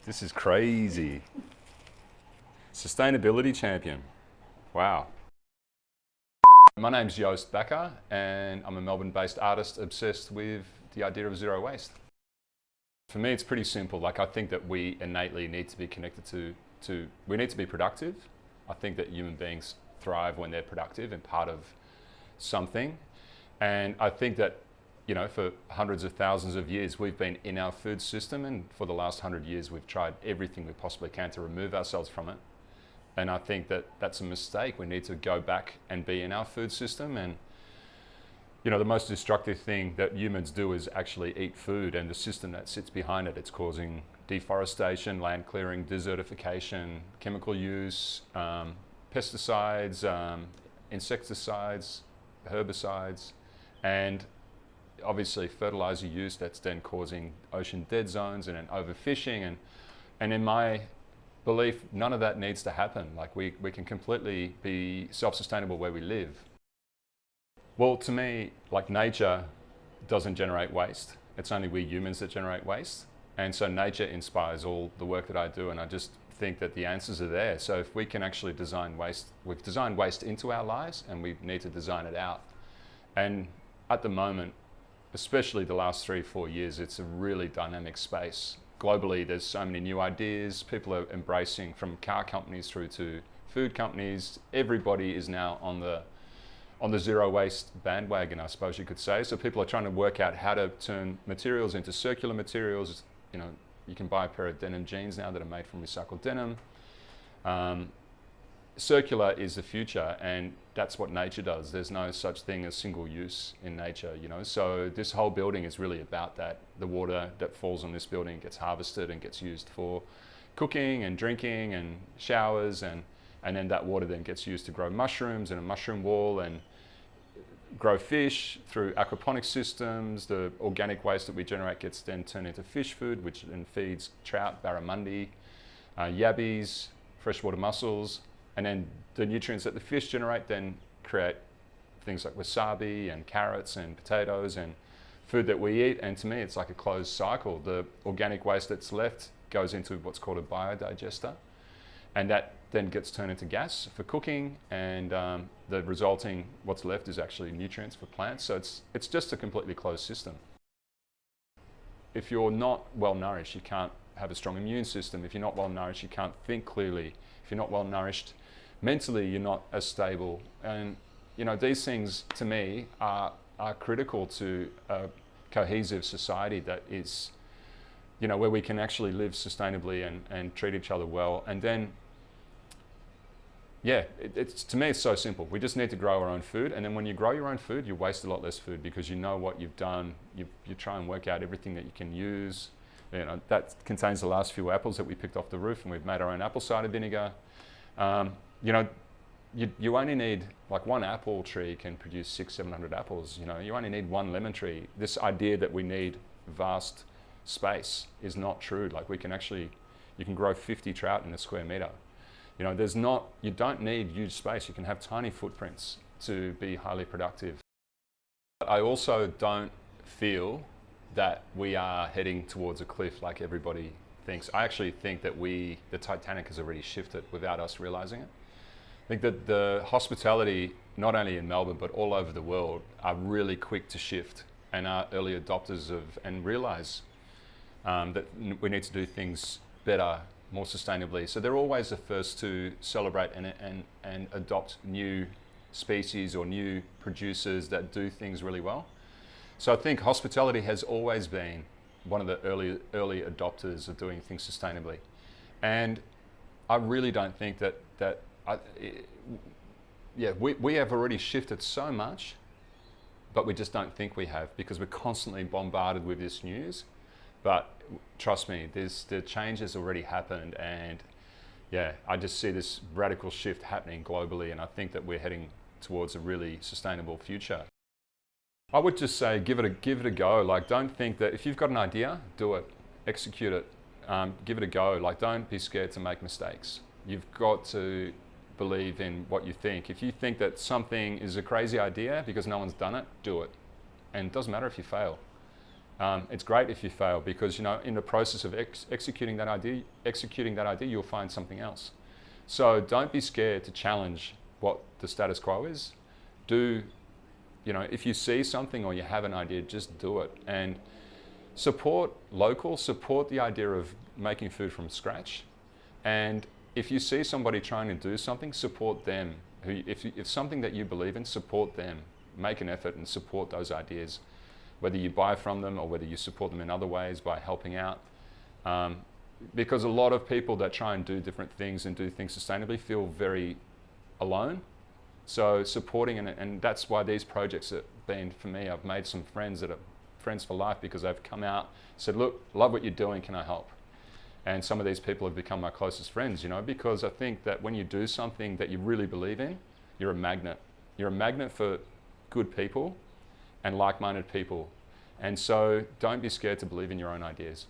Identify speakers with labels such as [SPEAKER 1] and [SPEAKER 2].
[SPEAKER 1] This is crazy. Sustainability champion. Wow. My name's Joost Bakker and I'm a Melbourne-based artist obsessed with the idea of zero waste. For me, it's pretty simple. Like, I think that we innately need to be connected we need to be productive. I think that human beings thrive when they're productive and part of something. And I think that, you know, for hundreds of thousands of years, we've been in our food system, and for the last 100 years, we've tried everything we possibly can to remove ourselves from it. And I think that that's a mistake. We need to go back and be in our food system. And, you know, the most destructive thing that humans do is actually eat food, and the system that sits behind it. It's causing deforestation, land clearing, desertification, chemical use, pesticides, insecticides, herbicides, and obviously fertilizer use that's then causing ocean dead zones and then overfishing. And in my belief, none of that needs to happen. Like, we can completely be self-sustainable where we live. Well, to me, like, nature doesn't generate waste. It's only we humans that generate waste. And so nature inspires all the work that I do, and I just think that the answers are there. So if we can actually design waste, we've designed waste into our lives, and we need to design it out. And at the moment, especially the last 3-4 years, it's a really dynamic space. Globally, there's so many new ideas. People are embracing, from car companies through to food companies. Everybody is now on the zero waste bandwagon, I suppose you could say. So people are trying to work out how to turn materials into circular materials. You know, you can buy a pair of denim jeans now that are made from recycled denim. Circular is the future, and that's what nature does. There's no such thing as single use in nature, you know. So this whole building is really about that. The water that falls on this building gets harvested and gets used for cooking and drinking and showers, and then that water then gets used to grow mushrooms in a mushroom wall and grow fish through aquaponic systems. The organic waste that we generate gets then turned into fish food, which then feeds trout, barramundi, yabbies, freshwater mussels. And then the nutrients that the fish generate then create things like wasabi and carrots and potatoes and food that we eat. And to me, it's like a closed cycle. The organic waste that's left goes into what's called a biodigester, and that then gets turned into gas for cooking, and the resulting, what's left is actually nutrients for plants. So it's just a completely closed system. If you're not well nourished, you can't have a strong immune system. If you're not well nourished, you can't think clearly. If you're not well nourished mentally, you're not as stable. And, you know, these things to me are critical to a cohesive society that is, you know, where we can actually live sustainably and treat each other well. And then, yeah, it's to me, it's so simple. We just need to grow our own food. And then when you grow your own food, you waste a lot less food because you know what you've done. You try and work out everything that you can use. You know, that contains the last few apples that we picked off the roof, and we've made our own apple cider vinegar. You know, you only need, like, one apple tree can produce 600-700 apples. You know, you only need one lemon tree. This idea that we need vast space is not true. Like, you can grow 50 trout in a square meter. You know, you don't need huge space. You can have tiny footprints to be highly productive. But I also don't feel that we are heading towards a cliff like everybody thinks. I actually think that the Titanic has already shifted without us realizing it. I think that the hospitality, not only in Melbourne, but all over the world, are really quick to shift and are early adopters and realize that we need to do things better, more sustainably. So they're always the first to celebrate and adopt new species or new producers that do things really well. So I think hospitality has always been one of the early adopters of doing things sustainably. And I really don't think we have already shifted so much, but we just don't think we have, because we're constantly bombarded with this news. But trust me, the change has already happened, and yeah, I just see this radical shift happening globally, and I think that we're heading towards a really sustainable future. I would just say, give it a go. Like, don't think that if you've got an idea, do it, execute it, give it a go. Like, don't be scared to make mistakes. You've got to believe in what you think. If you think that something is a crazy idea because no one's done it, do it. And it doesn't matter if you fail. It's great if you fail, because in the process of executing that idea, you'll find something else. So don't be scared to challenge what the status quo is. If you see something or you have an idea, just do it. And support local, support the idea of making food from scratch. And if you see somebody trying to do something, support them. If something that you believe in, support them. Make an effort and support those ideas, whether you buy from them or whether you support them in other ways by helping out. Because a lot of people that try and do different things and do things sustainably feel very alone. So supporting, and that's why these projects have been, for me, I've made some friends that are friends for life, because they've come out, said, look, love what you're doing, can I help? And some of these people have become my closest friends, because I think that when you do something that you really believe in, you're a magnet. You're a magnet for good people and like-minded people. And so don't be scared to believe in your own ideas.